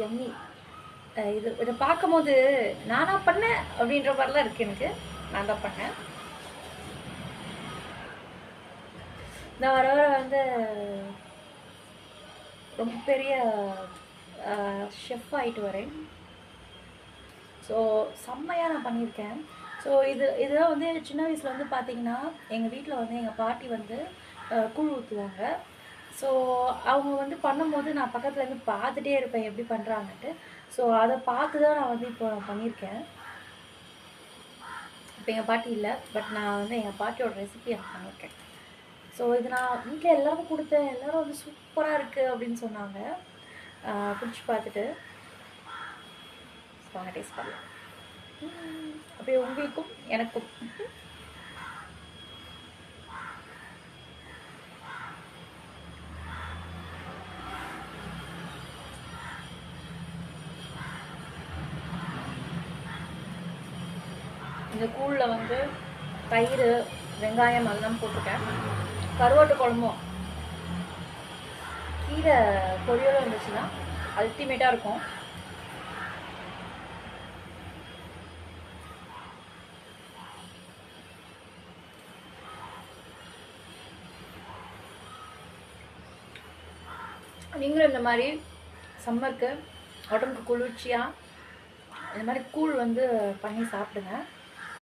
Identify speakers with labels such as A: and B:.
A: Yummy. இதை பார்க்கும்போது நானா பண்ணேன் அப்படின்ற மாதிரிலாம் இருக்கு எனக்கு. நான் தான் பண்ணேன். நான் வர வர வந்து ரொம்ப பெரிய ஷெஃப் ஆகிட்டு வரேன். ஸோ செம்மையாக நான் பண்ணியிருக்கேன். ஸோ இதெல்லாம் வந்து சின்ன வயசில் வந்து பார்த்திங்கன்னா எங்கள் வீட்டில் வந்து எங்கள் பாட்டி வந்து கூழ் ஊற்றுவாங்க. ஸோ அவங்க வந்து பண்ணும்போது நான் பக்கத்துலேருந்து பார்த்துட்டே இருப்பேன் எப்படி பண்ணுறாங்கன்ட்டு. ஸோ அதை பார்த்து தான் நான் வந்து இப்போ நான் பண்ணியிருக்கேன். இப்போ எங்கள் பாட்டி இல்லை, பட் நான் வந்து எங்கள் பாட்டியோட ரெசிபி எனக்கு பண்ணியிருக்கேன். ஸோ இது நான் வீட்டில் எல்லாருக்கும் கொடுத்தேன். எல்லோரும் வந்து சூப்பராக இருக்குது அப்படின்னு சொன்னாங்க. குடிச்சு பார்த்துட்டு வாங்க டேஸ்ட் பண்ணலாம். அப்படியே உங்களுக்கும் எனக்கும். இந்த கூழில் வந்து தயிர், வெங்காயம் அதெல்லாம் போட்டுருக்கேன். கருவாட்டு குழம்பும் கீரை பொரியலும் இருந்துச்சுன்னா அல்டிமேட்டாக இருக்கும். நீங்களும் இந்த மாதிரி சம்மருக்கு உடம்புக்கு குளிர்ச்சியாக இந்த மாதிரி கூழ் வந்து பண்ணி சாப்பிடுங்க.